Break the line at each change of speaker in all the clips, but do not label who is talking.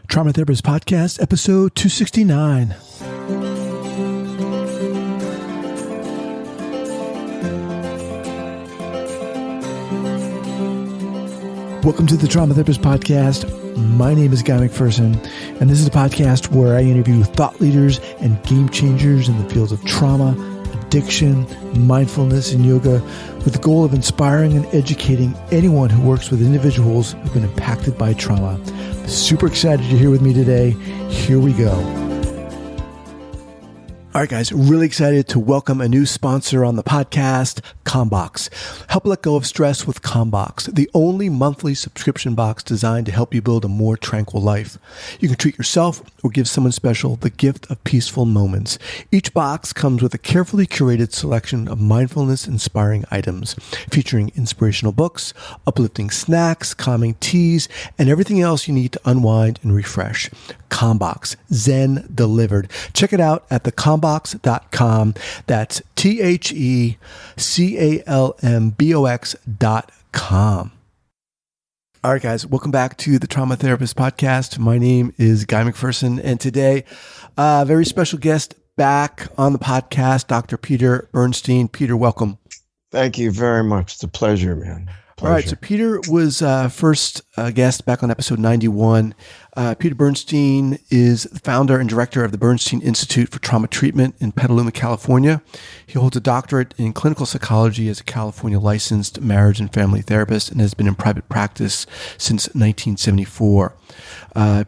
Trauma Therapist Podcast, episode 269. Welcome to the Trauma Therapist Podcast. My name is Guy McPherson, and this is a podcast where I interview thought leaders and game changers in the fields of trauma, addiction, mindfulness, and yoga with the goal of inspiring and educating anyone who works with individuals who've been impacted by trauma. Super excited you're here with me today. Here we go. All right, guys, really excited to welcome a new sponsor on the podcast, CalmBox. Help let go of stress with CalmBox, the only monthly subscription box designed to help you build a more tranquil life. You can treat yourself or give someone special the gift of peaceful moments. Each box comes with a carefully curated selection of mindfulness-inspiring items, featuring inspirational books, uplifting snacks, calming teas, and everything else you need to unwind and refresh. CalmBox, Zen delivered. Check it out at thecalmbox.com. That's TheCalmbox.com. All right, guys, welcome back to the Trauma Therapist Podcast. My name is Guy McPherson, and today, a very special guest back on the podcast, Dr. Peter Bernstein. Peter, welcome.
Thank you very much. It's a pleasure, man.
All right, so Peter was first guest back on episode 91. Peter Bernstein is the founder and director of the Bernstein Institute for Trauma Treatment in Petaluma, California. He holds a doctorate in clinical psychology as a California licensed marriage and family therapist and has been in private practice since 1974.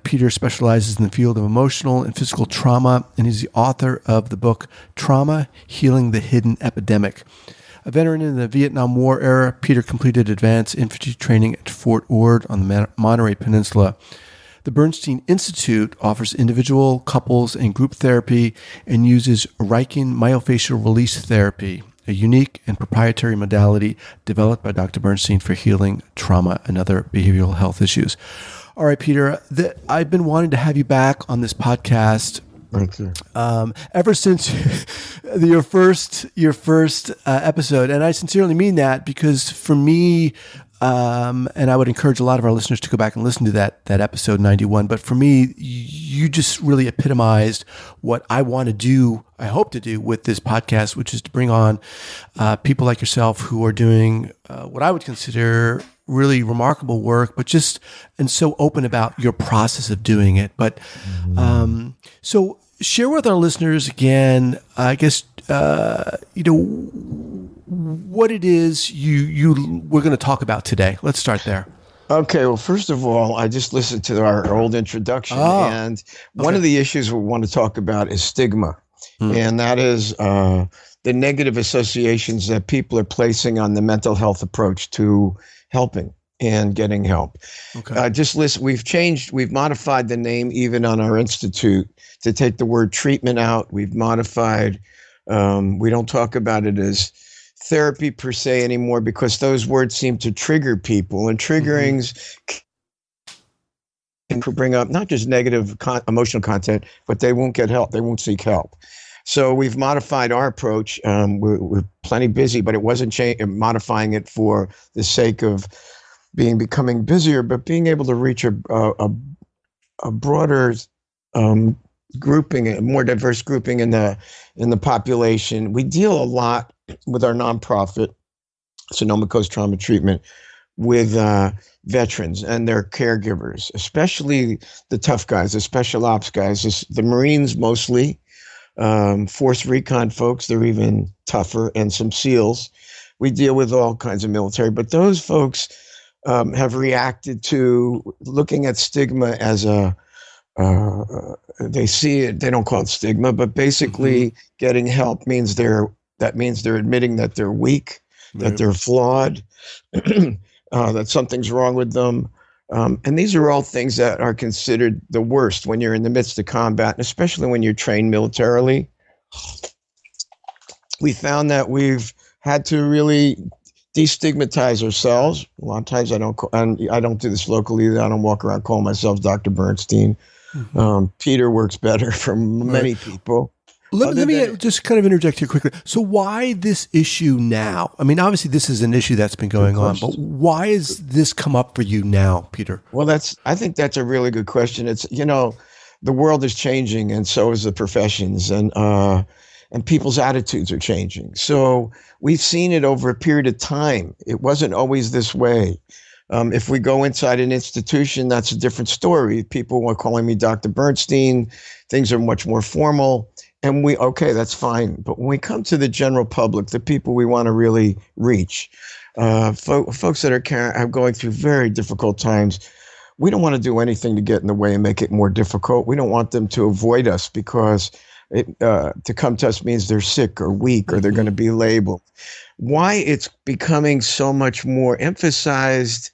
Peter specializes in the field of emotional and physical trauma, and he's the author of the book Trauma: Healing the Hidden Epidemic. A veteran in the Vietnam War era, Peter completed advanced infantry training at Fort Ord on the Monterey Peninsula. The Bernstein Institute offers individual, couples, and group therapy and uses Reichian myofascial release therapy, a unique and proprietary modality developed by Dr. Bernstein for healing trauma and other behavioral health issues. All right, Peter, I've been wanting to have you back on this podcast ever since your first episode, and I sincerely mean that, because for me, and I would encourage a lot of our listeners to go back and listen to that episode 91. But for me, you just really epitomized what I want to do, I hope to do with this podcast, which is to bring on people like yourself who are doing what I would consider really remarkable work, but just and so open about your process of doing it. But so share with our listeners again, I guess, what it is we're going to talk about today. Let's start there.
Okay. Well, first of all, I just listened to our old introduction, and one of the issues we want to talk about is stigma, and that is the negative associations that people are placing on the mental health approach to helping and getting help.
Okay.
Just listen, we've modified the name even on our institute to take the word treatment out. We've modified, we don't talk about it as therapy per se anymore, because those words seem to trigger people, and triggerings can bring up not just negative emotional content, but they won't get help. They won't seek help. So we've modified our approach. We're plenty busy, but it wasn't modifying it for the sake of becoming busier, but being able to reach a broader grouping, a more diverse grouping in the population. We deal a lot with our nonprofit, Sonoma Coast Trauma Treatment, with veterans and their caregivers, especially the tough guys, the special ops guys, the Marines mostly. Force recon folks, they're even tougher, and some SEALs. We deal with all kinds of military, but those folks have reacted to looking at stigma as they see it, they don't call it stigma, but basically getting help means they're admitting that they're weak, that they're flawed, that something's wrong with them. And these are all things that are considered the worst when you're in the midst of combat, and especially when you're trained militarily. We found that we've had to really destigmatize ourselves. A lot of times I don't do this locally either. I don't walk around calling myself Dr. Bernstein. Peter works better for many people. Other
Let me
than
just kind of interject here quickly. So why this issue now? I mean, obviously this is an issue that's been
good
going on, but
question.
why has this come up for you now, Peter?
Well, I think that's a really good question. It's, the world is changing and so is the professions, and people's attitudes are changing. So we've seen it over a period of time. It wasn't always this way. If we go inside an institution, that's a different story. People were calling me Dr. Bernstein. Things are much more formal. And okay, that's fine. But when we come to the general public, the people we want to really reach, folks that are going through very difficult times, we don't want to do anything to get in the way and make it more difficult. We don't want them to avoid us because to come to us means they're sick or weak or they're going to be labeled. Why it's becoming so much more emphasized,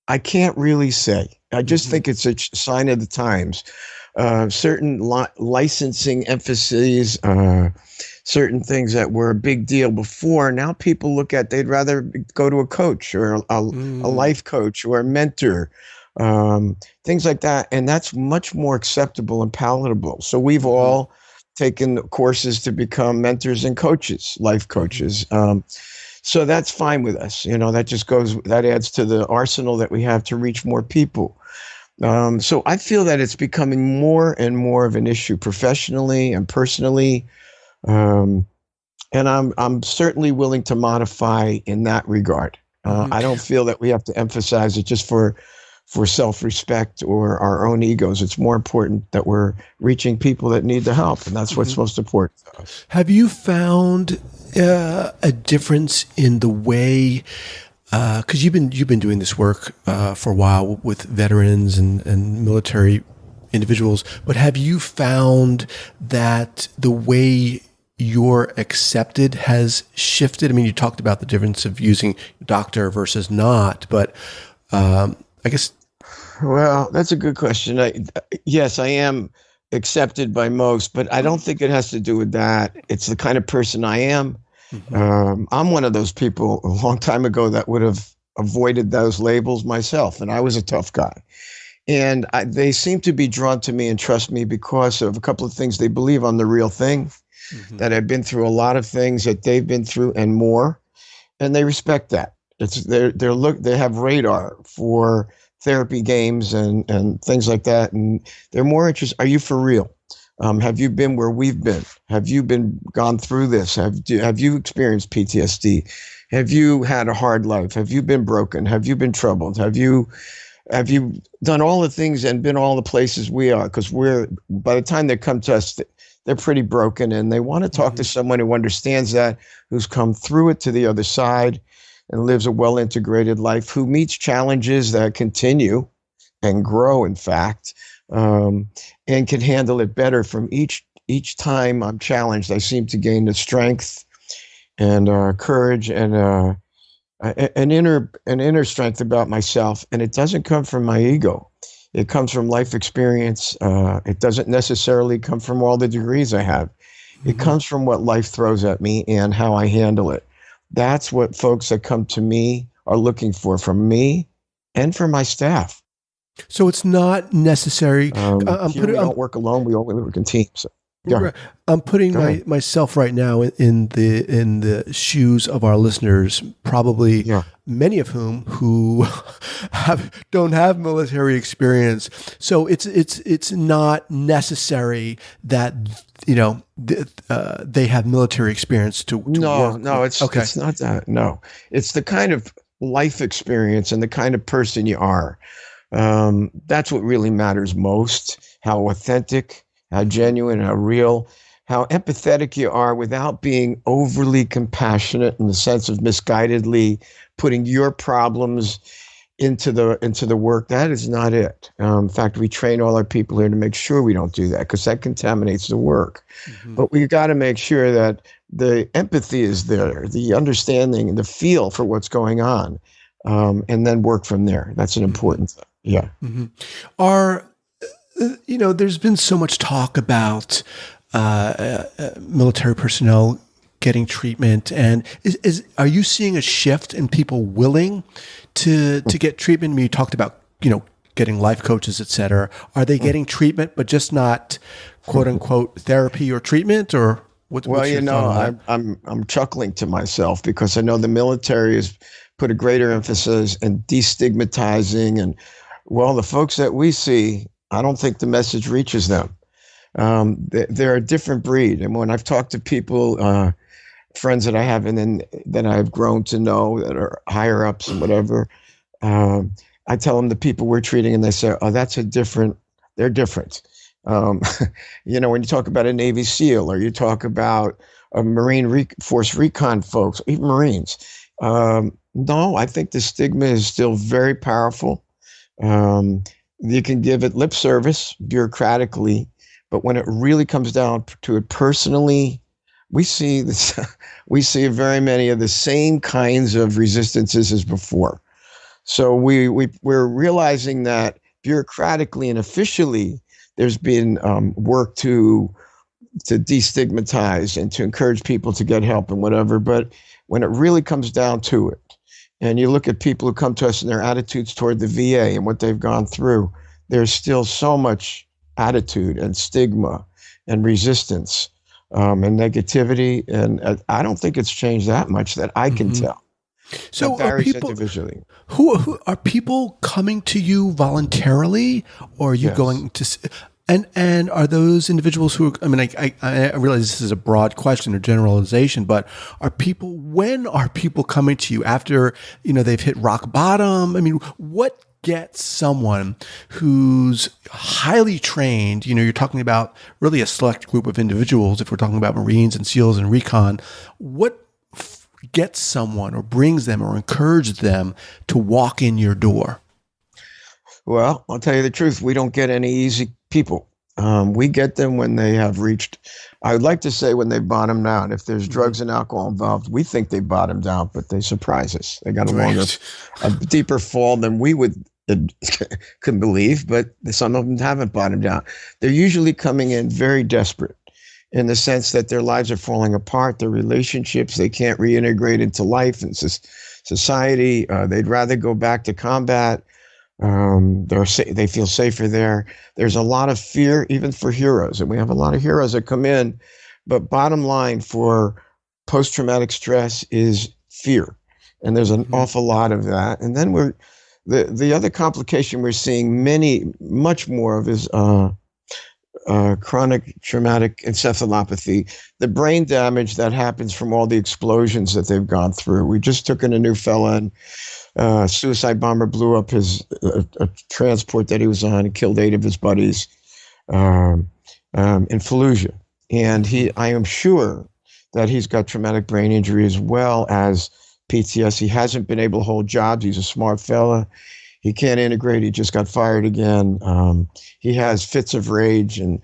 I can't really say. I just think it's a sign of the times. Certain licensing emphases, certain things that were a big deal before, now people they'd rather go to a coach or a life coach or a mentor, things like that. And that's much more acceptable and palatable. So we've all taken courses to become mentors and coaches, life coaches. So that's fine with us. That adds to the arsenal that we have to reach more people. So I feel that it's becoming more and more of an issue professionally and personally. And I'm certainly willing to modify in that regard. I don't feel that we have to emphasize it just for self-respect or our own egos. It's more important that we're reaching people that need the help, and that's what's most important to us.
Have you found a difference in the way, because you've been doing this work for a while with veterans and military individuals, but have you found that the way you're accepted has shifted? I mean, you talked about the difference of using doctor versus not, but I guess.
Well, that's a good question. Yes, I am accepted by most, but I don't think it has to do with that. It's the kind of person I am. I'm one of those people a long time ago that would have avoided those labels myself, and I was a tough guy. And they seem to be drawn to me and trust me because of a couple of things. They believe I'm the real thing, that I've been through a lot of things that they've been through and more, and they respect that. They have radar for therapy games and things like that, and they're more interested. Are you for real? Have you been where we've been? Have you gone through this? Have you experienced PTSD? Have you had a hard life? Have you been broken? Have you been troubled? Have you done all the things and been all the places we are? Because by the time they come to us, they're pretty broken, and they want to talk to someone who understands that, who's come through it to the other side and lives a well-integrated life, who meets challenges that continue and grow, in fact, and can handle it better. From each time I'm challenged, I seem to gain the strength and courage and an inner strength about myself. And it doesn't come from my ego. It comes from life experience. It doesn't necessarily come from all the degrees I have. It comes from what life throws at me and how I handle it. That's what folks that come to me are looking for from me and from my staff.
So it's not necessary.
We don't work alone. We only work in teams. So, yeah.
I'm putting myself right now in the shoes of our listeners, probably many of who don't have military experience. So it's not necessary that they have military experience to work.
No, it's not that. No, it's the kind of life experience and the kind of person you are. That's what really matters most. How authentic, how genuine, how real, how empathetic you are without being overly compassionate in the sense of misguidedly putting your problems into the work. That is not it. In fact, we train all our people here to make sure we don't do that, because that contaminates the work. But we got to make sure that the empathy is there, the understanding and the feel for what's going on, and then work from there. That's an important thing. Yeah.
There's been so much talk about military personnel getting treatment, and are you seeing a shift in people willing to get treatment? I mean, you talked about getting life coaches, et cetera. Are they getting treatment, but just not quote unquote therapy or treatment, or what's your thought on that?
I'm chuckling to myself because I know the military has put a greater emphasis in destigmatizing, and well, the folks that we see, I don't think the message reaches them. They're a different breed, and when I've talked to people, friends that I have, and then that I've grown to know that are higher ups and whatever, I tell them the people we're treating, and they say, "Oh, they're different." Um, when you talk about a Navy SEAL or you talk about a Marine Force Recon folks, even Marines, no, I think the stigma is still very powerful. You can give it lip service bureaucratically, but when it really comes down to it personally, we see this. We see very many of the same kinds of resistances as before. So we're realizing that bureaucratically and officially, there's been work to destigmatize and to encourage people to get help and whatever. But when it really comes down to it, and you look at people who come to us and their attitudes toward the VA and what they've gone through, there's still so much attitude and stigma and resistance and negativity. And I don't think it's changed that much that I can tell.
So are people
individually.
Who are people coming to you voluntarily, or are you going to? And are those individuals who? I realize this is a broad question or generalization, but when are people coming to you after they've hit rock bottom? I mean, what gets someone who's highly trained? You're talking about really a select group of individuals. If we're talking about Marines and SEALs and recon, what gets someone or brings them or encourages them to walk in your door?
Well, I'll tell you the truth. We don't get any easy people. We get them when they have reached, I would like to say when they bottomed out. If there's drugs and alcohol involved, we think they bottomed out, but they surprise us. They got a deeper fall than we could believe, but some of them haven't bottomed out. They're usually coming in very desperate, in the sense that their lives are falling apart, their relationships, they can't reintegrate into life and society. They'd rather go back to combat. They feel safer there. There's a lot of fear, even for heroes, and we have a lot of heroes that come in. But bottom line for post-traumatic stress is fear, and there's an awful lot of that. And then the other complication we're seeing much more of is chronic traumatic encephalopathy, the brain damage that happens from all the explosions that they've gone through. We just took in a new fella, and suicide bomber blew up his a transport that he was on and killed 8 of his buddies in Fallujah. And I am sure that he's got traumatic brain injury as well as PTSD. He hasn't been able to hold jobs. He's a smart fella. He can't integrate. He just got fired again. He has fits of rage, and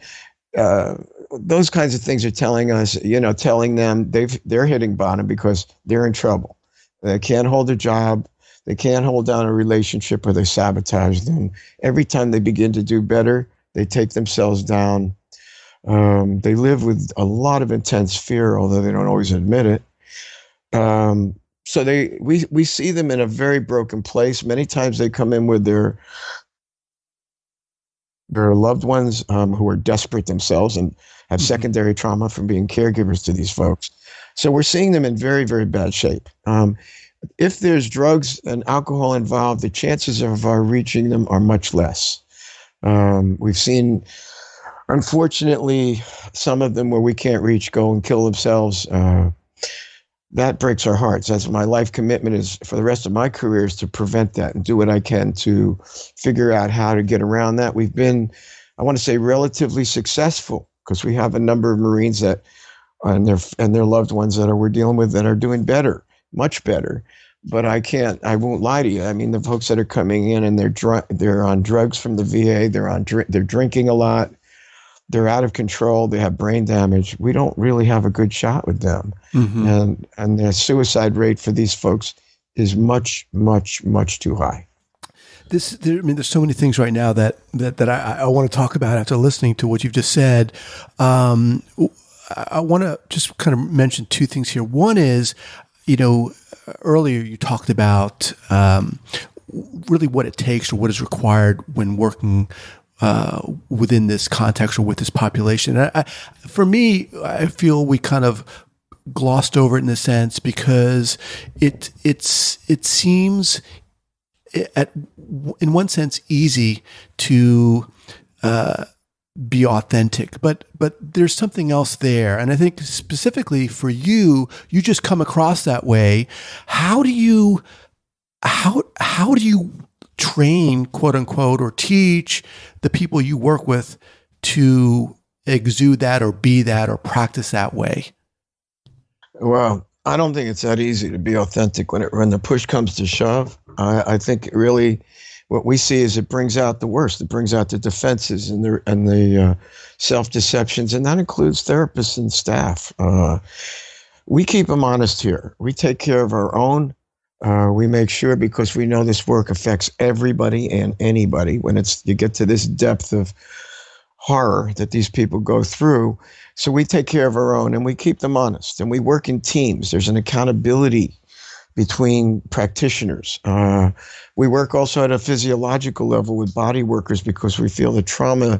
those kinds of things are telling them they're hitting bottom because they're in trouble. They can't hold a job. They can't hold down a relationship, or they sabotage them. Every time they begin to do better, they take themselves down. They live with a lot of intense fear, although they don't always admit it. So we see them in a very broken place. Many times they come in with their loved ones who are desperate themselves and have secondary trauma from being caregivers to these folks. So we're seeing them in very, very bad shape. If there's drugs and alcohol involved, the chances of our reaching them are much less. We've seen, unfortunately, some of them where we can't reach go and kill themselves. That breaks our hearts. That's my life commitment is for the rest of my career is to prevent that and do what I can to figure out how to get around that. We've been, I want to say, relatively successful because we have a number of Marines that and their loved ones that we're dealing with that are doing better, much better. But I won't lie to you. I mean, the folks that are coming in and they're on drugs from the VA, they're drinking a lot. They're out of control. They have brain damage. We don't really have a good shot with them. And the suicide rate for these folks is much, much, much too high.
There's so many things right now that I want to talk about after listening to what you've just said. I want to just kind of mention 2 things here. One is, earlier you talked about really what it takes or what is required when working within this context or with this population. For me, I feel we kind of glossed over it in a sense because it seems in one sense easy to be authentic, but there's something else there. And I think specifically for you just come across that way. How do you train, quote unquote, or teach the people you work with to exude that or be that or practice that way?
Well, I don't think it's that easy to be authentic when the push comes to shove. I think really what we see is it brings out the worst. It brings out the defenses and the self-deceptions, and that includes therapists and staff. We keep them honest here. We take care of our own. We make sure, because we know this work affects everybody and anybody. When you get to this depth of horror that these people go through. So we take care of our own and we keep them honest, and we work in teams. There's an accountability between practitioners. We work also at a physiological level with body workers because we feel that trauma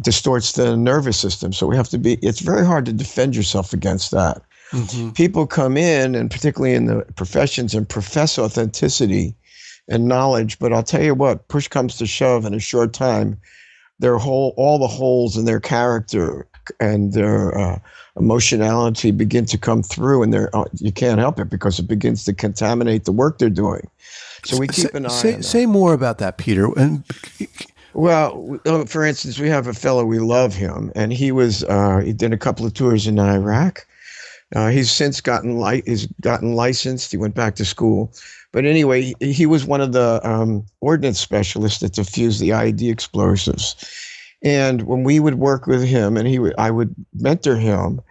distorts the nervous system. So it's very hard to defend yourself against that. Mm-hmm. People come in, and particularly in the professions, and profess authenticity and knowledge. But I'll tell you what, push comes to shove in a short time, all the holes in their character and their emotionality begin to come through, and you can't help it because it begins to contaminate the work they're doing. So we keep an eye on that.
Say more about that, Peter.
Well, for instance, we have a fellow, we love him, and he did a couple of tours in Iraq. He's since gotten licensed. He went back to school. But anyway, he was one of the ordnance specialists that defused the IED explosives. And when we would work with him, and I would mentor him,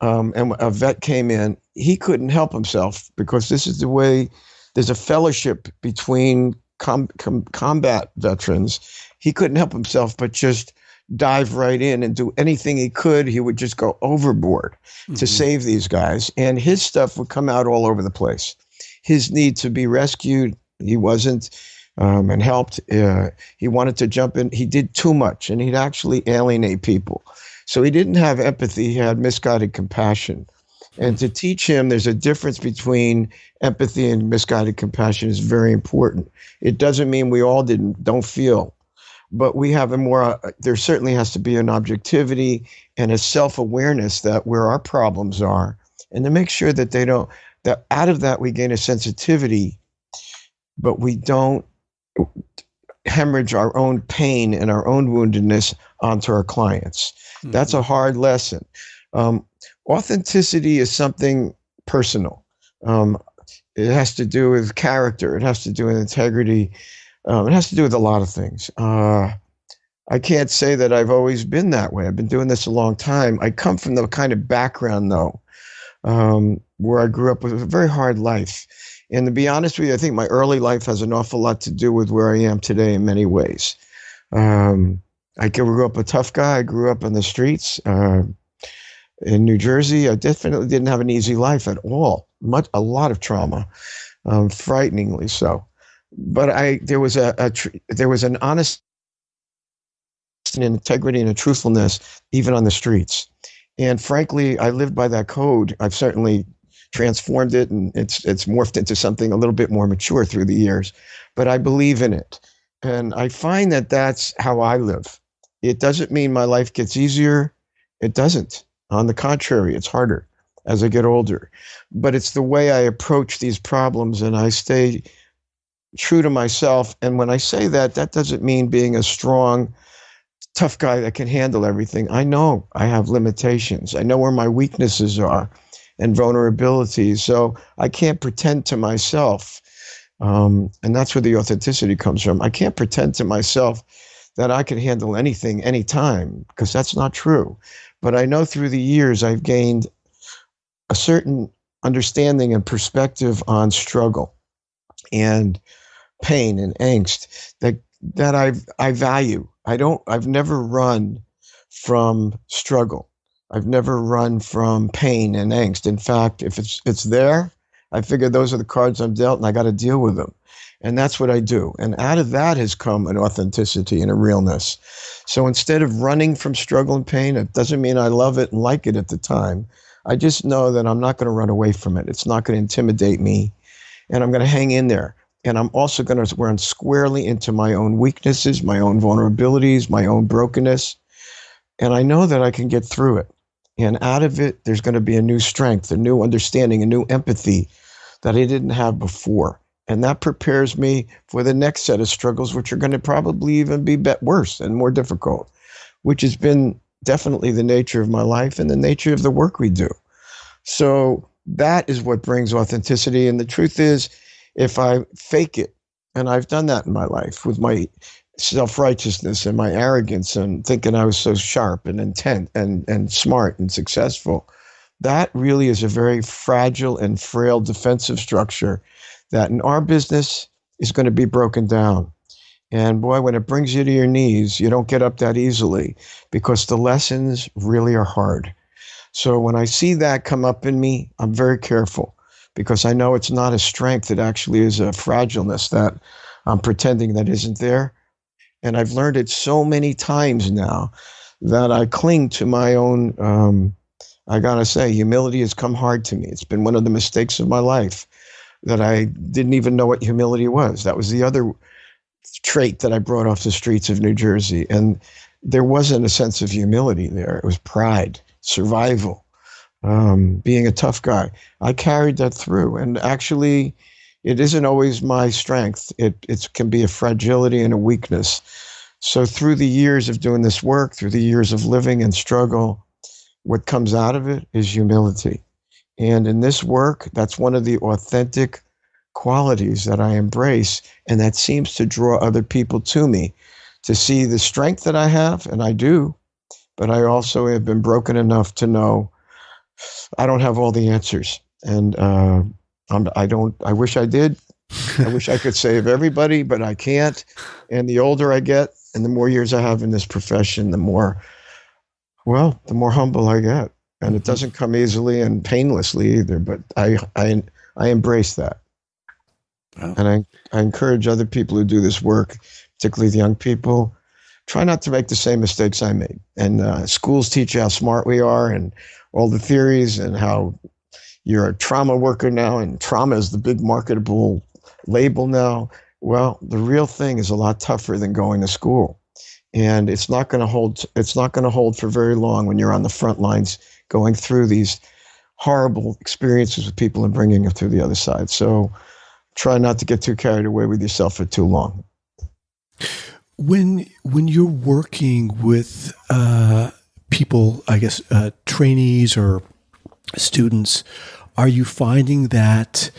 and a vet came in, he couldn't help himself, because this is the way. There's a fellowship between combat veterans. He couldn't help himself but just dive right in and do anything he could. He would just go overboard to save these guys. And his stuff would come out all over the place. His need to be rescued, he wasn't, and helped. He wanted to jump in. He did too much, and he'd actually alienate people. So he didn't have empathy. He had misguided compassion. And to teach him there's a difference between empathy and misguided compassion is very important. It doesn't mean we all don't feel, but we have there certainly has to be an objectivity and a self-awareness that where our problems are, and to make sure that that out of that we gain a sensitivity, but we don't hemorrhage our own pain and our own woundedness onto our clients. Mm-hmm. That's a hard lesson. Authenticity is something personal. It has to do with character. It has to do with integrity. It has to do with a lot of things. I can't say that I've always been that way. I've been doing this a long time. I come from the kind of background, though, where I grew up with a very hard life. And to be honest with you, I think my early life has an awful lot to do with where I am today in many ways. I grew up a tough guy. I grew up on the streets. In New Jersey, I definitely didn't have an easy life at all. A lot of trauma, frighteningly so. But there was an honesty and integrity and a truthfulness even on the streets. And frankly, I lived by that code. I've certainly transformed it, and it's morphed into something a little bit more mature through the years. But I believe in it, and I find that that's how I live. It doesn't mean my life gets easier. It doesn't. On the contrary, it's harder as I get older. But it's the way I approach these problems, and I stay true to myself. And when I say that, that doesn't mean being a strong, tough guy that can handle everything. I know I have limitations. I know where my weaknesses are and vulnerabilities. So I can't pretend to myself. And that's where the authenticity comes from. I can't pretend to myself that I can handle anything, anytime, because that's not true. But I know through the years I've gained a certain understanding and perspective on struggle and pain and angst that I value. I've never run from struggle. I've never run from pain and angst. In fact, if it's there, I figure those are the cards I'm dealt, and I got to deal with them. And that's what I do. And out of that has come an authenticity and a realness. So instead of running from struggle and pain, it doesn't mean I love it and like it at the time. I just know that I'm not going to run away from it. It's not going to intimidate me. And I'm going to hang in there. And I'm also going to run squarely into my own weaknesses, my own vulnerabilities, my own brokenness. And I know that I can get through it. And out of it, there's going to be a new strength, a new understanding, a new empathy that I didn't have before. And that prepares me for the next set of struggles, which are going to probably even be worse and more difficult, which has been definitely the nature of my life and the nature of the work we do. So that is what brings authenticity. And the truth is, if I fake it, and I've done that in my life with my self-righteousness and my arrogance and thinking I was so sharp and intent and smart and successful, that really is a very fragile and frail defensive structure that in our business is going to be broken down. And boy, when it brings you to your knees, you don't get up that easily because the lessons really are hard. So when I see that come up in me, I'm very careful because I know it's not a strength. It actually is a fragileness that I'm pretending that isn't there. And I've learned it so many times now that I cling to my own, I gotta say, humility has come hard to me. It's been one of the mistakes of my life that I didn't even know what humility was. That was the other trait that I brought off the streets of New Jersey. And there wasn't a sense of humility there. It was pride, survival, being a tough guy. I carried that through. And actually, it isn't always my strength. It can be a fragility and a weakness. So through the years of doing this work, through the years of living and struggle, what comes out of it is humility. And in this work, that's one of the authentic qualities that I embrace, and that seems to draw other people to me to see the strength that I have, and I do, but I also have been broken enough to know I don't have all the answers. And I wish I did. I wish I could save everybody, but I can't. And the older I get and the more years I have in this profession, the more humble I get. And it doesn't come easily and painlessly either, but I embrace that. Wow. And I encourage other people who do this work, particularly the young people, try not to make the same mistakes I made. And schools teach you how smart we are and all the theories and how you're a trauma worker now, and trauma is the big marketable label now. Well, the real thing is a lot tougher than going to school. And it's not going to hold. It's not going to hold for very long when you're on the front lines going through these horrible experiences with people and bringing it through the other side. So try not to get too carried away with yourself for too long.
When you're working with people, I guess trainees or students, are you finding that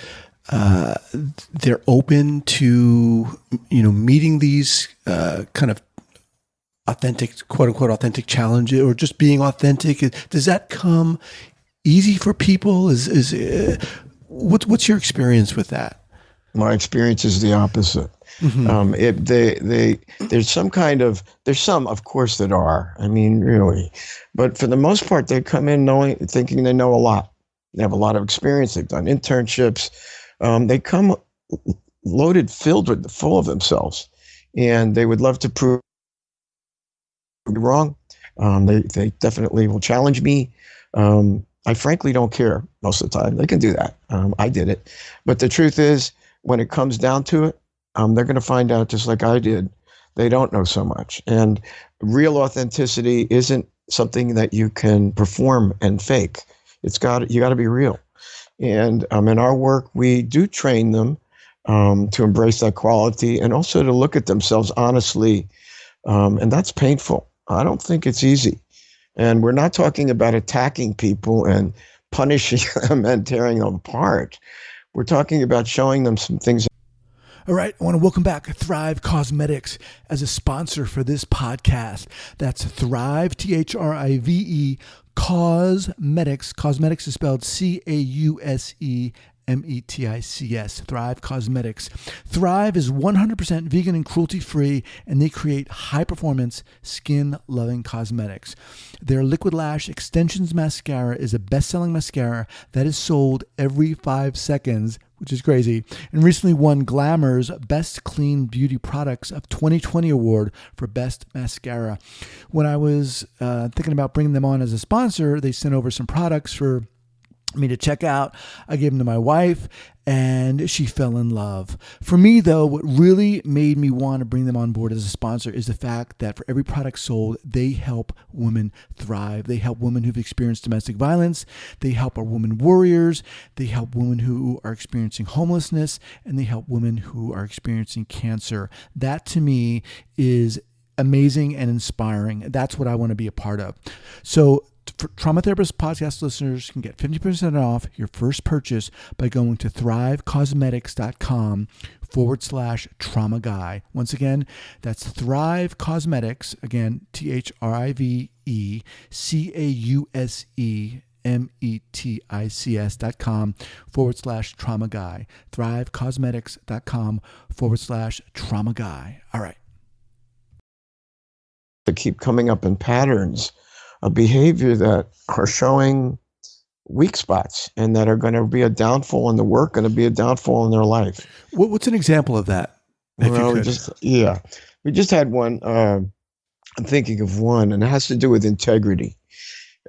they're open to meeting these kind of authentic, quote unquote, authentic challenges, or just being authentic? Does that come easy for people? What's your experience with that?
My experience is the opposite. Mm-hmm. There's some, of course, that are. I mean, really, but for the most part, they come in thinking they know a lot. They have a lot of experience. They've done internships. They come full of themselves, and they would love to prove me wrong. They definitely will challenge me. I frankly don't care most of the time. They can do that. I did it, but the truth is, when it comes down to it, they're going to find out, just like I did, they don't know so much. And real authenticity isn't something that you can perform and fake. You got to be real. And in our work, we do train them to embrace that quality and also to look at themselves honestly. And that's painful. I don't think it's easy. And we're not talking about attacking people and punishing them and tearing them apart. We're talking about showing them some things.
All right, I want to welcome back Thrive Cosmetics as a sponsor for this podcast. That's Thrive, Thrive, Cosmetics. Cosmetics is spelled Causemetics. Thrive Cosmetics. Thrive is 100% vegan and cruelty-free, and they create high-performance, skin-loving cosmetics. Their Liquid Lash Extensions Mascara is a best-selling mascara that is sold every 5 seconds which is crazy, and recently won Glamour's Best Clean Beauty Products of 2020 award for Best Mascara. When I was thinking about bringing them on as a sponsor, they sent over some products for me to check out. I gave them to my wife and she fell in love. For me, though, what really made me want to bring them on board as a sponsor is the fact that for every product sold, they help women thrive. They help women who've experienced domestic violence. They help our women warriors. They help women who are experiencing homelessness, and they help women who are experiencing cancer. That to me is amazing and inspiring. That's what I want to be a part of. So for Trauma Therapist podcast listeners can get 50% off your first purchase by going to thrivecosmetics.com/trauma guy. Once again, that's Thrive Cosmetics, again, ThriveCosmetics.com/trauma guy. Thrivecosmetics.com/trauma guy. All right.
To keep coming up in patterns of behavior that are showing weak spots and that are going to be a downfall in the work, going to be a downfall in their life.
What's an example of that?
Well, we just had one. I'm thinking of one, and it has to do with integrity,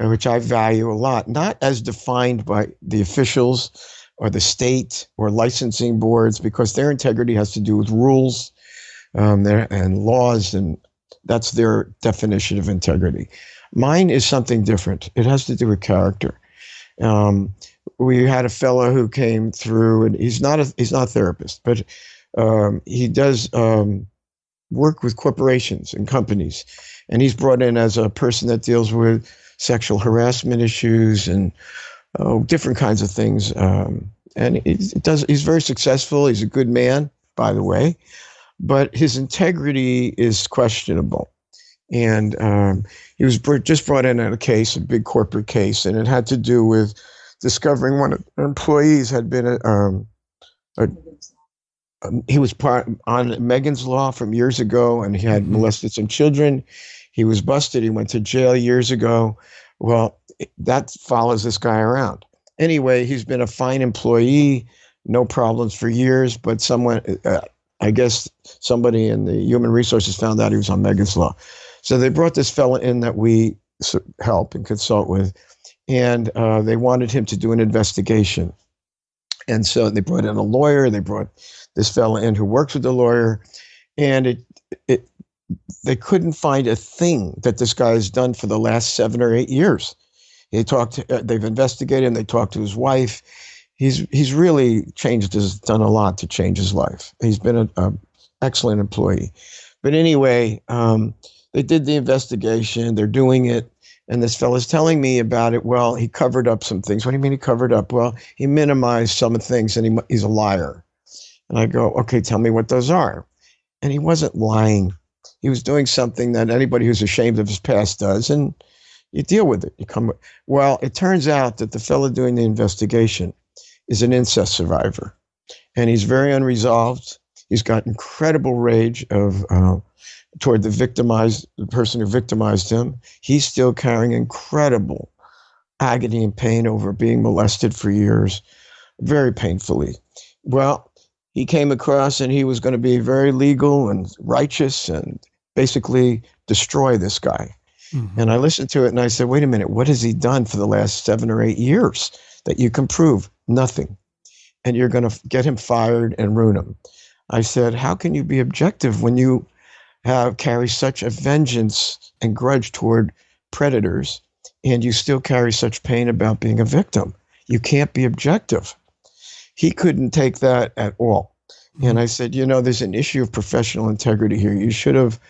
which I value a lot, not as defined by the officials or the state or licensing boards, because their integrity has to do with rules and laws, and that's their definition of integrity. Mine is something different. It has to do with character. We had a fellow who came through, and he's not a therapist, but he does work with corporations and companies, and he's brought in as a person that deals with sexual harassment issues and different kinds of things. And he's very successful. He's a good man, by the way, but his integrity is questionable. And he was just brought in a case, a big corporate case, and it had to do with discovering one of the employees had been he was on Megan's Law from years ago, and he had molested some children. He was busted. He went to jail years ago. Well, that follows this guy around. Anyway, he's been a fine employee, no problems for years, but I guess somebody in the human resources found out he was on Megan's Law. So they brought this fella in that we help and consult with, and they wanted him to do an investigation. And so they brought in a lawyer. They brought this fella in who works with the lawyer, and they couldn't find a thing that this guy has done for the last 7 or 8 years. They've investigated, and they talked to his wife. He's really done a lot to change his life. He's been an excellent employee. But anyway, they did the investigation. They're doing it. And this fellow's telling me about it. Well, he covered up some things. What do you mean he covered up? Well, he minimized some of the things, and he's a liar. And I go, okay, tell me what those are. And he wasn't lying. He was doing something that anybody who's ashamed of his past does, and you deal with it. Well, it turns out that the fellow doing the investigation is an incest survivor, and he's very unresolved. He's got incredible rage toward the person who victimized him. He's still carrying incredible agony and pain over being molested for years, very painfully. Well, he came across, and he was going to be very legal and righteous and basically destroy this guy. Mm-hmm. And I listened to it, and I said, wait a minute, what has he done for the last 7 or 8 years that you can prove? Nothing. And you're going to get him fired and ruin him. I said, how can you be objective when you carry such a vengeance and grudge toward predators, and you still carry such pain about being a victim? You can't be objective. He couldn't take that at all. And I said, there's an issue of professional integrity here. You should have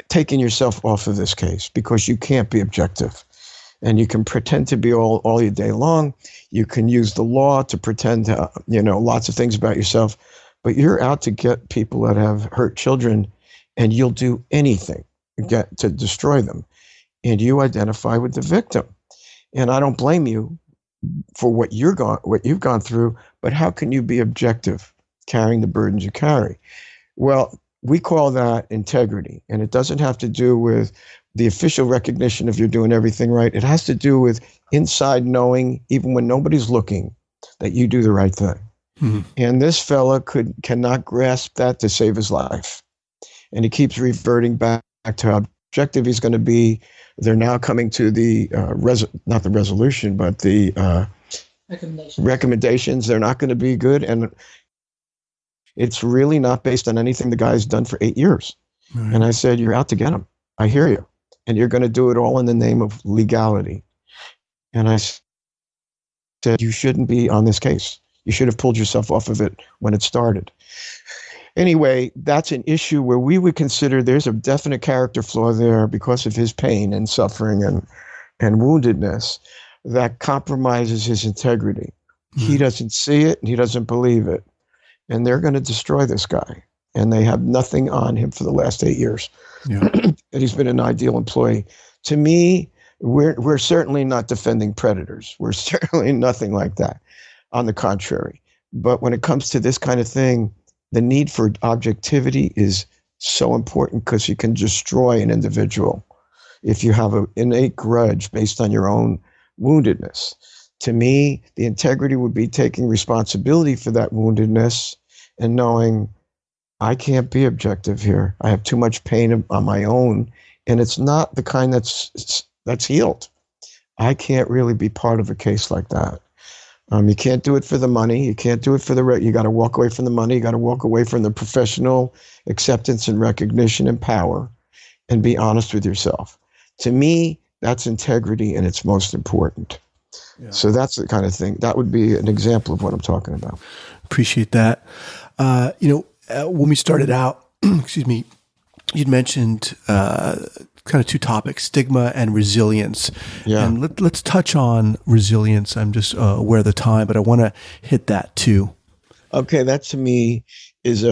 taken yourself off of this case, because you can't be objective. And you can pretend to be all your day long. You can use the law to pretend to, lots of things about yourself, but you're out to get people that have hurt children, and you'll do anything to destroy them. And you identify with the victim. And I don't blame you for what you've gone through, but how can you be objective carrying the burdens you carry? Well, we call that integrity, and it doesn't have to do with the official recognition of you're doing everything right. It has to do with inside knowing, even when nobody's looking, that you do the right thing.
Mhm.
And this fella cannot grasp that to save his life. And he keeps reverting back to how objective he's going to be. They're now coming to the not the resolution, but the recommendations. They're not going to be good, and it's really not based on anything the guy's done for 8 years.
Right.
And I said, "You're out to get him. I hear you, and you're going to do it all in the name of legality." And I said, "You shouldn't be on this case. You should have pulled yourself off of it when it started." Anyway, that's an issue where we would consider there's a definite character flaw there because of his pain and suffering and woundedness that compromises his integrity. He doesn't see it and he doesn't believe it. And they're going to destroy this guy. And they have nothing on him for the last 8 years.
Yeah.
And he's been an ideal employee. To me, we're certainly not defending predators. We're certainly nothing like that. On the contrary. But when it comes to this kind of thing, the need for objectivity is so important because you can destroy an individual if you have an innate grudge based on your own woundedness. To me, the integrity would be taking responsibility for that woundedness and knowing I can't be objective here. I have too much pain on my own, and it's not the kind that's healed. I can't really be part of a case like that. You can't do it for the money. You can't do it for you got to walk away from the money. You got to walk away from the professional acceptance and recognition and power and be honest with yourself. To me, that's integrity and it's most important. Yeah. So that's the kind of thing. That would be an example of what I'm talking about.
Appreciate that. When we started out, excuse me, you'd mentioned kind of two topics, stigma and resilience.
Yeah.
And let's touch on resilience. I'm just aware of the time, but I want to hit that too.
Okay, that to me is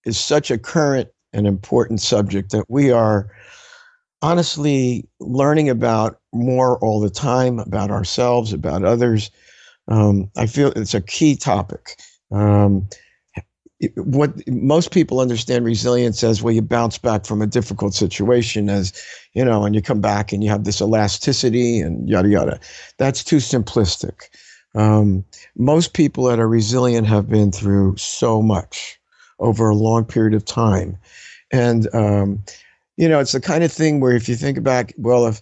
such a current and important subject that we are honestly learning about more all the time, about ourselves, about others. I feel it's a key topic. What most people understand resilience as, well, you bounce back from a difficult situation as, and you come back and you have this elasticity and yada, yada. That's too simplistic. Most people that are resilient have been through so much over a long period of time. And, it's the kind of thing where if you think back, well,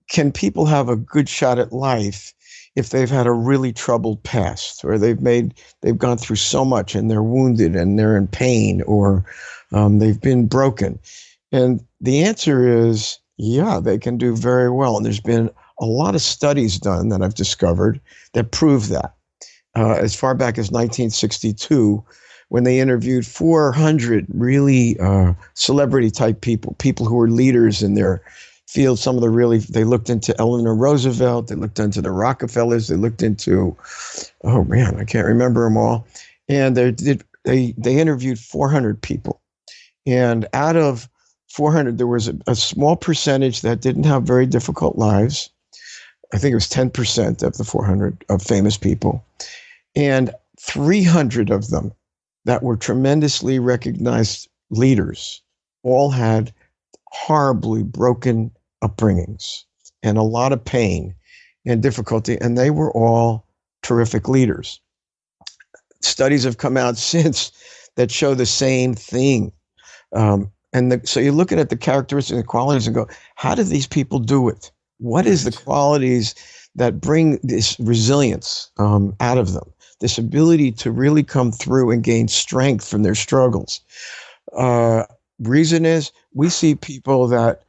can people have a good shot at life if they've had a really troubled past, or they've gone through so much and they're wounded and they're in pain, or they've been broken? And the answer is, yeah, they can do very well. And there's been a lot of studies done that I've discovered that prove that. As far back as 1962, when they interviewed 400 really celebrity type people who were leaders in their field. They looked into Eleanor Roosevelt, they looked into the Rockefellers, they looked into, oh man, I can't remember them all. And they interviewed 400 people. And out of 400, there was a small percentage that didn't have very difficult lives. I think it was 10% of the 400 of famous people. And 300 of them that were tremendously recognized leaders all had horribly broken upbringings and a lot of pain and difficulty, and they were all terrific leaders. Studies have come out since that show the same thing. So you're looking at the characteristics and the qualities and go, how do these people do it? What is the qualities that bring this resilience out of them? This ability to really come through and gain strength from their struggles. Reason is, we see people that,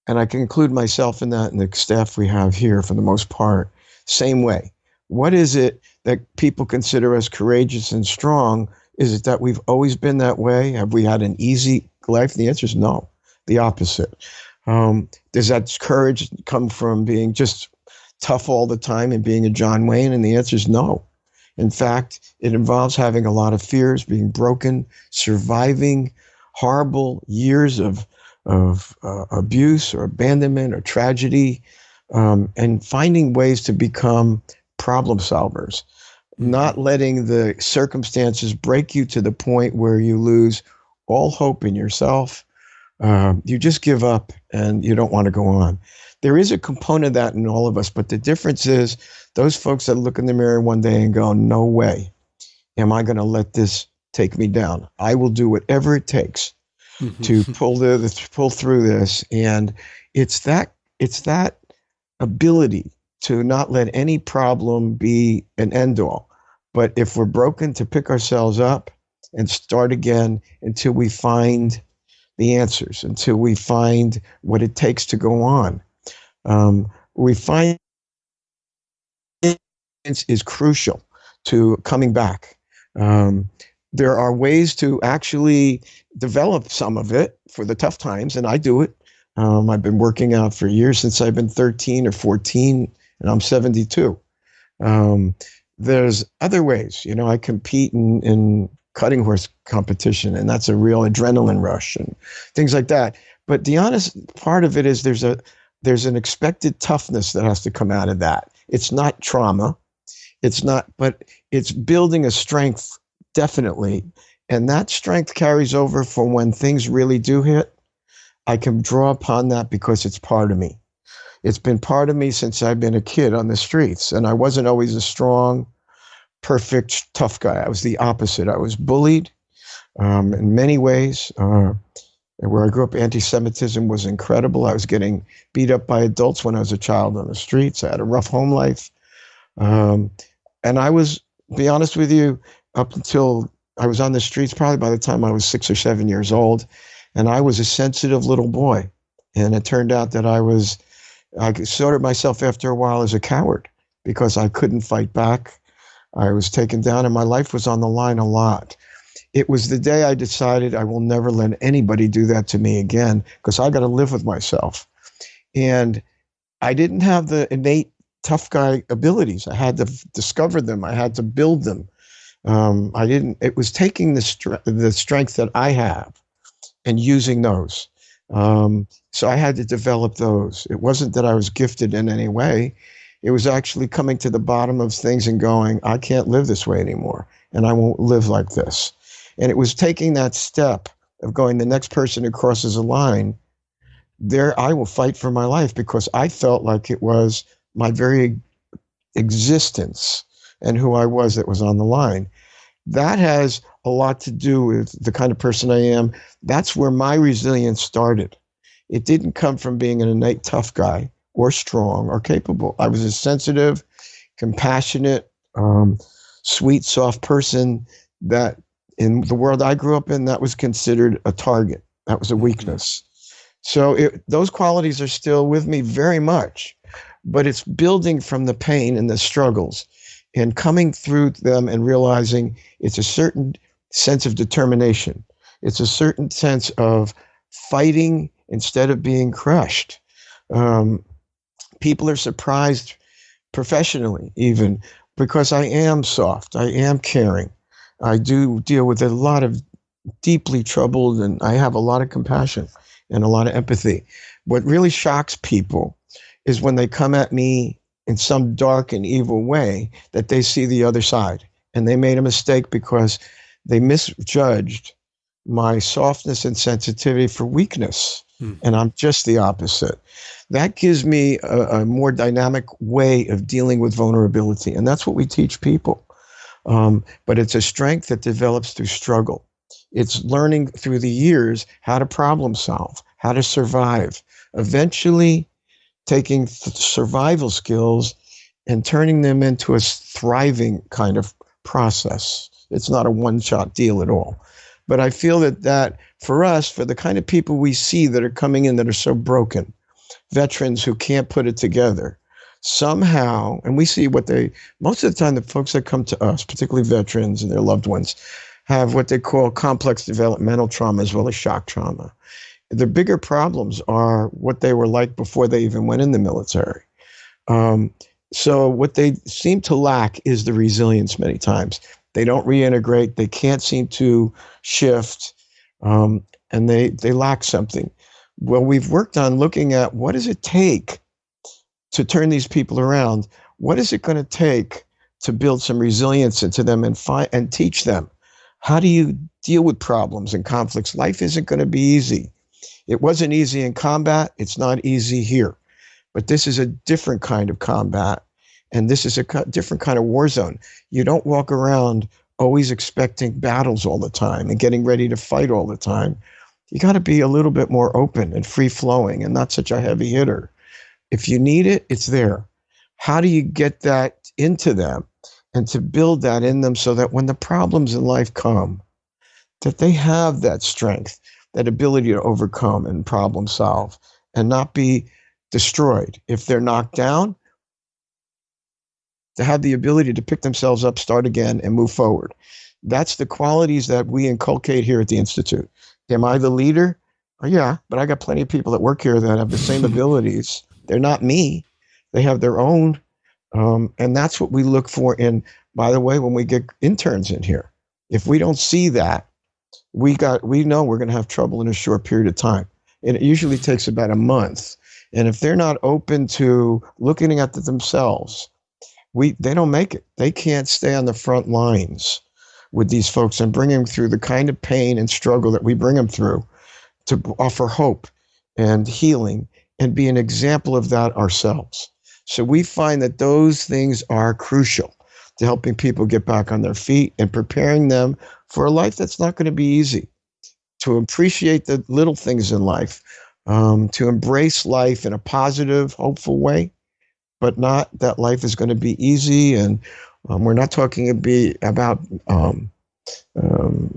and I can include myself in that and the staff we have here for the most part, same way. What is it that people consider us courageous and strong? Is it that we've always been that way? Have we had an easy life? The answer is no, the opposite. Does that courage come from being just tough all the time and being a John Wayne? And the answer is no. In fact, it involves having a lot of fears, being broken, surviving horrible years of abuse or abandonment or tragedy, and finding ways to become problem solvers, not letting the circumstances break you to the point where you lose all hope in yourself, You just give up and you don't want to go on. There is a component of that in all of us, but the difference is those folks that look in the mirror one day and go, no way am I going to let this take me down. I will do whatever it takes to pull through this. And it's that ability to not let any problem be an end all. But if we're broken, to pick ourselves up and start again until we find the answers, until we find what it takes to go on. We find is crucial to coming back. There are ways to actually develop some of it for the tough times, and I do it. I've been working out for years, since I've been 13 or 14, and I'm 72. There's other ways. I compete in cutting horse competition, and that's a real adrenaline rush and things like that. But the honest part of it is there's an expected toughness that has to come out of that. It's not trauma. But it's building a strength, definitely. And that strength carries over for when things really do hit. I can draw upon that because it's part of me. It's been part of me since I've been a kid on the streets. And I wasn't always a strong, perfect, tough guy. I was the opposite. I was bullied in many ways. Where I grew up, anti-Semitism was incredible. I was getting beat up by adults when I was a child on the streets. I had a rough home life. And I was, be honest with you, up until I was on the streets, probably by the time I was 6 or 7 years old, and I was a sensitive little boy. And it turned out that I sorted myself after a while as a coward because I couldn't fight back. I was taken down and my life was on the line a lot. It was the day I decided I will never let anybody do that to me again because I got to live with myself. And I didn't have the innate tough guy abilities. I had to discover them. I had to build them. It was taking the strength that I have and using those. So I had to develop those. It wasn't that I was gifted in any way. It was actually coming to the bottom of things and going, I can't live this way anymore. And I won't live like this. And it was taking that step of going, the next person who crosses a line, there I will fight for my life because I felt like it was my very existence and who I was that was on the line. That has a lot to do with the kind of person I am. That's where my resilience started. It didn't come from being an innate tough guy or strong or capable. I was a sensitive, compassionate, sweet, soft person that in the world I grew up in, that was considered a target. That was a weakness. So those qualities are still with me very much. But it's building from the pain and the struggles and coming through them and realizing it's a certain sense of determination. It's a certain sense of fighting instead of being crushed. People are surprised professionally, even because I am soft. I am caring. I do deal with a lot of deeply troubled, and I have a lot of compassion and a lot of empathy. What really shocks people is when they come at me in some dark and evil way, that they see the other side. And they made a mistake because they misjudged my softness and sensitivity for weakness. And I'm just the opposite. That gives me a more dynamic way of dealing with vulnerability. And that's what we teach people. But it's a strength that develops through struggle. It's learning through the years how to problem solve, how to survive. Eventually, taking survival skills and turning them into a thriving kind of process. It's not a one-shot deal at all. But I feel that for us, for the kind of people we see that are coming in that are so broken, veterans who can't put it together, somehow, and we see most of the time the folks that come to us, particularly veterans and their loved ones, have what they call complex developmental trauma as well as shock trauma. The bigger problems are what they were like before they even went in the military. So what they seem to lack is the resilience many times. They don't reintegrate. They can't seem to shift, and they lack something. Well, we've worked on looking at what does it take to turn these people around? What is it going to take to build some resilience into them and teach them? How do you deal with problems and conflicts? Life isn't going to be easy. It wasn't easy in combat. It's not easy here. But this is a different kind of combat. And this is a different kind of war zone. You don't walk around always expecting battles all the time and getting ready to fight all the time. You got to be a little bit more open and free flowing and not such a heavy hitter. If you need it, it's there. How do you get that into them and to build that in them so that when the problems in life come, that they have that strength, that ability to overcome and problem solve and not be destroyed. If they're knocked down, to have the ability to pick themselves up, start again, and move forward. That's the qualities that we inculcate here at the Institute. Am I the leader? Oh, yeah, but I got plenty of people that work here that have the same abilities. They're not me. They have their own. And that's what we look for in, by the way, when we get interns in here. If we don't see that, we know we're going to have trouble in a short period of time. And it usually takes about a month. And if they're not open to looking at themselves, they don't make it. They can't stay on the front lines with these folks and bring them through the kind of pain and struggle that we bring them through to offer hope and healing and be an example of that ourselves. So we find that those things are crucial to helping people get back on their feet and preparing them for a life that's not going to be easy, to appreciate the little things in life, to embrace life in a positive, hopeful way, but not that life is going to be easy. And we're not talking about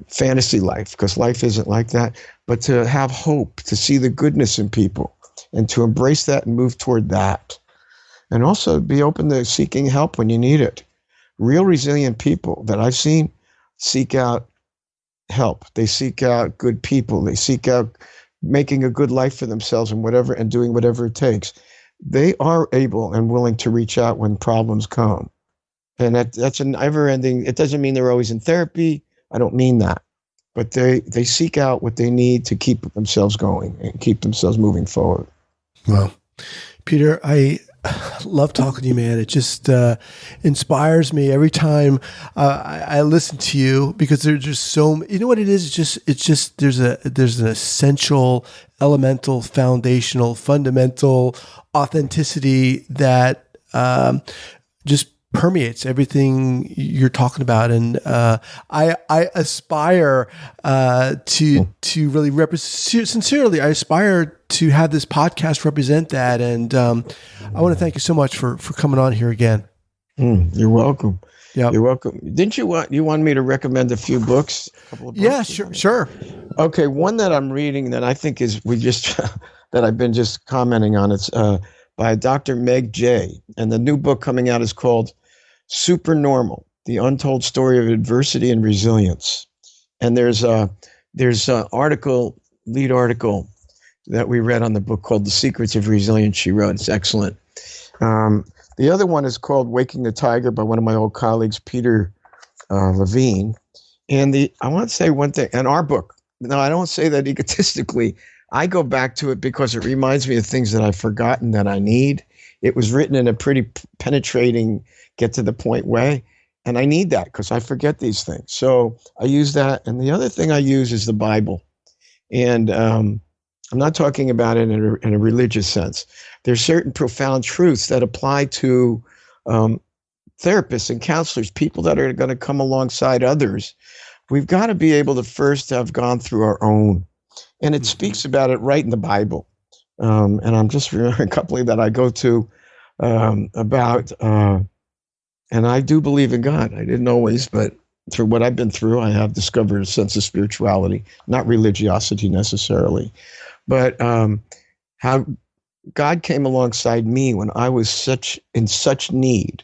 fantasy life, because life isn't like that, but to have hope, to see the goodness in people and to embrace that and move toward that. And also be open to seeking help when you need it. Real resilient people that I've seen seek out help. They seek out good people. They seek out making a good life for themselves and doing whatever it takes. They are able and willing to reach out when problems come. And that's a never ending. It doesn't mean they're always in therapy. I don't mean that. But they seek out what they need to keep themselves going and keep themselves moving forward.
Well, Peter, I love talking to you, man. It just inspires me every time I listen to you, because there's just so, you know what it is? It's just there's an essential, elemental, foundational, fundamental authenticity that just permeates everything you're talking about. And I aspire to really represent, sincerely, I aspire to have this podcast represent that. And I want to thank you so much for coming on here again.
You're welcome.
Yeah,
you're welcome. Didn't you want me to recommend a few books? A couple of books?
Yeah, sure.
Okay, one that I'm reading that I think is that I've been just commenting on. It's by Dr. Meg Jay, and the new book coming out is called Supernormal: The Untold Story of Adversity and Resilience. And there's a lead article that we read on the book called The Secrets of Resilience she wrote. It's excellent. The other one is called Waking the Tiger by one of my old colleagues, Peter Levine. And I want to say one thing, and our book, now I don't say that egotistically, I go back to it because it reminds me of things that I've forgotten that I need. It was written in a pretty penetrating, get to the point way. And I need that because I forget these things. So I use that. And the other thing I use is the Bible. And I'm not talking about it in a religious sense. There's certain profound truths that apply to therapists and counselors, people that are going to come alongside others. We've got to be able to first have gone through our own. And it speaks about it right in the Bible. And I'm just remembering a couple that I go to about, and I do believe in God. I didn't always, but through what I've been through, I have discovered a sense of spirituality, not religiosity necessarily, but how God came alongside me when I was in such need.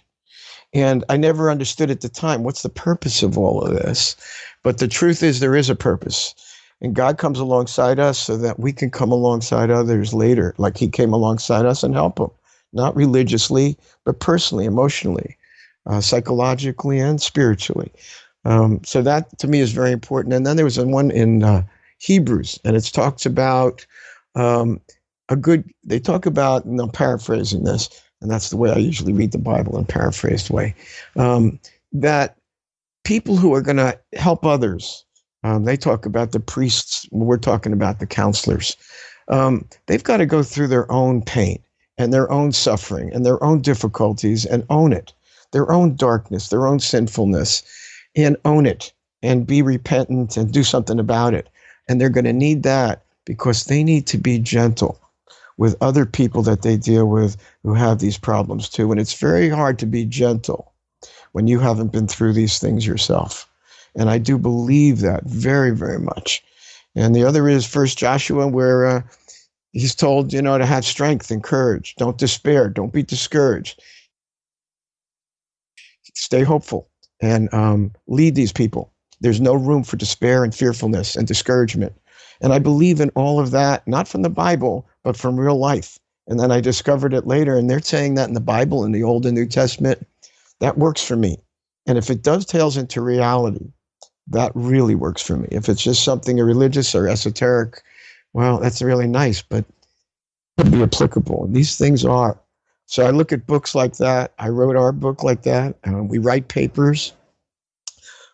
And I never understood at the time, what's the purpose of all of this? But the truth is, there is a purpose. And God comes alongside us so that we can come alongside others later, like he came alongside us and help them, not religiously, but personally, emotionally, psychologically, and spiritually. So that to me is very important. And then there was one in Hebrews, and it talks about they talk about, and I'm paraphrasing this, and that's the way I usually read the Bible, in a paraphrased way, that people who are going to help others They talk about the priests. We're talking about the counselors. They've got to go through their own pain and their own suffering and their own difficulties and own it, their own darkness, their own sinfulness, and own it and be repentant and do something about it. And they're going to need that because they need to be gentle with other people that they deal with who have these problems too. And it's very hard to be gentle when you haven't been through these things yourself. And I do believe that very, very much. And the other is First Joshua, where he's told, to have strength and courage. Don't despair. Don't be discouraged. Stay hopeful and lead these people. There's no room for despair and fearfulness and discouragement. And I believe in all of that, not from the Bible, but from real life. And then I discovered it later, and they're saying that in the Bible, in the Old and New Testament. That works for me. And if it dovetails into reality, that really works for me. If it's just something religious or esoteric, well, that's really nice, but it could be applicable. And these things are. So I look at books like that. I wrote our book like that. We write papers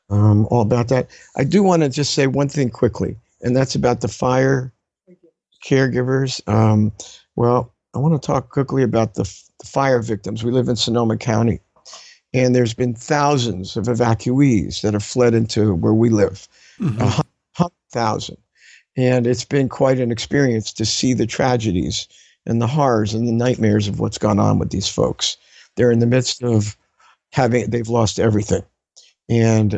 all about that. I do want to just say one thing quickly, and that's about the fire caregivers. Well, I want to talk quickly about the fire victims. We live in Sonoma County. And there's been thousands of evacuees that have fled into where we live, 100,000. And it's been quite an experience to see the tragedies and the horrors and the nightmares of what's gone on with these folks. They're in the midst of they've lost everything. And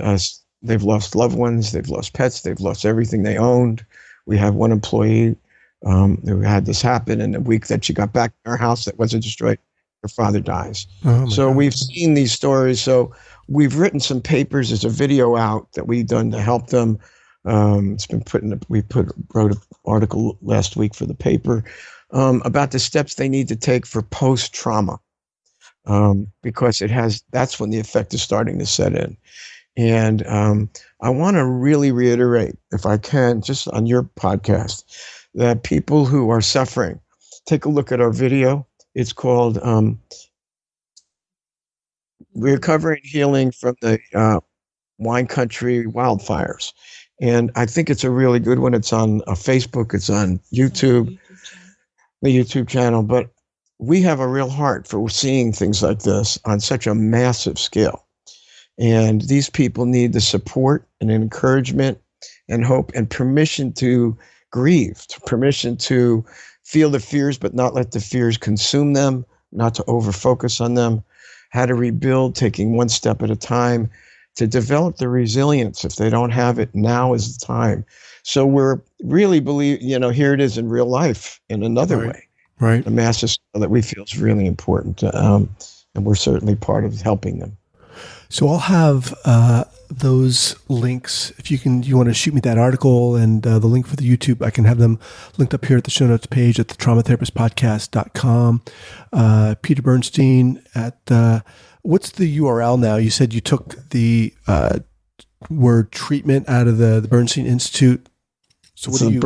they've lost loved ones, they've lost pets, they've lost everything they owned. We have one employee who had this happen, and the week that she got back to our house that wasn't destroyed, her father dies. So God. We've seen these stories. So we've written some papers. There's a video out that we've done to help them. It's been wrote an article last week for the paper about the steps they need to take for post-trauma, because that's when the effect is starting to set in. And I want to really reiterate, if I can, just on your podcast, that people who are suffering, take a look at our video. It's called Recovering Healing from the Wine Country Wildfires. And I think it's a really good one. It's on Facebook. It's on YouTube, the YouTube channel. But we have a real heart for seeing things like this on such a massive scale. And these people need the support and encouragement and hope and permission to grieve, permission to feel the fears, but not let the fears consume them, not to over-focus on them, how to rebuild, taking one step at a time, to develop the resilience. If they don't have it, now is the time. So we're really here it is in real life in another way.
Right.
The massive scale that we feel is really important. And we're certainly part of helping them.
So I'll have those links. If you want to shoot me that article and the link for the YouTube, I can have them linked up here at the show notes page at the traumatherapistpodcast.com. Peter Bernstein at what's the URL now? You said you took the word treatment out of the Bernstein Institute. So what do you?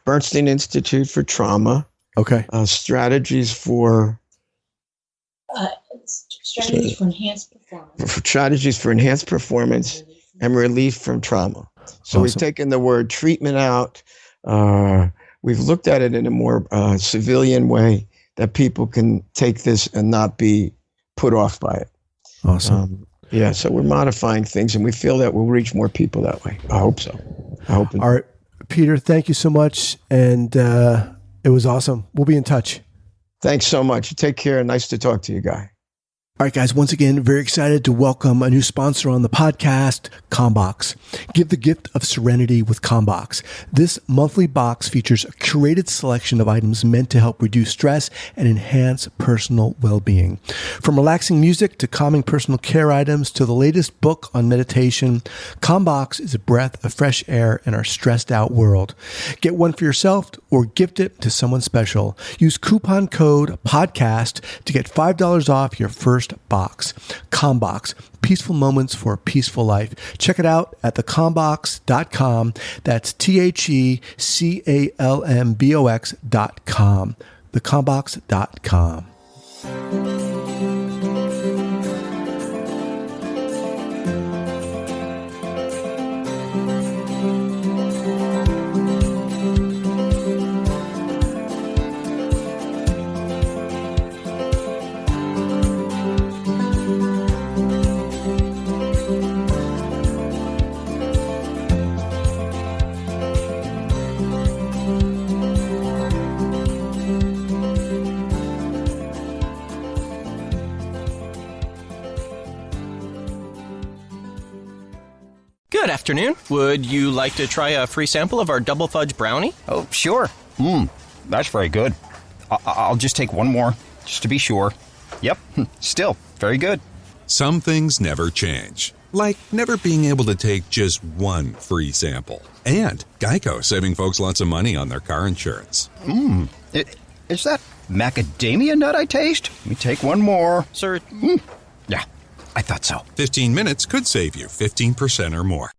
Bernstein Institute for Trauma.
Okay.
Strategies for
enhanced performance.
Strategies for enhanced performance and relief from trauma. So We've taken the word treatment out. We've looked at it in a more civilian way that people can take this and not be put off by it.
Awesome.
So we're modifying things, and we feel that we'll reach more people that way. I hope so. All
right, Peter, thank you so much. And it was awesome. We'll be in touch.
Thanks so much. Take care. Nice to talk to you, Guy.
All right, guys, once again, very excited to welcome a new sponsor on the podcast, ComBox. Give the gift of serenity with ComBox. This monthly box features a curated selection of items meant to help reduce stress and enhance personal well-being. From relaxing music to calming personal care items to the latest book on meditation, ComBox is a breath of fresh air in our stressed-out world. Get one for yourself or gift it to someone special. Use coupon code PODCAST to get $5 off your first box. ComBox, peaceful moments for a peaceful life. Check it out at thecombox.com. That's THECALMBOX.com. Thecombox.com.
afternoon. Would you like to try a free sample of our double fudge brownie?
Oh, sure. That's very good. I'll just take one more, just to be sure. Yep, still very good.
Some things never change, like never being able to take just one free sample. And Geico saving folks lots of money on their car insurance.
Is that macadamia nut I taste? Let me take one more.
Sir,
Yeah, I thought so.
15 minutes could save you 15% or more.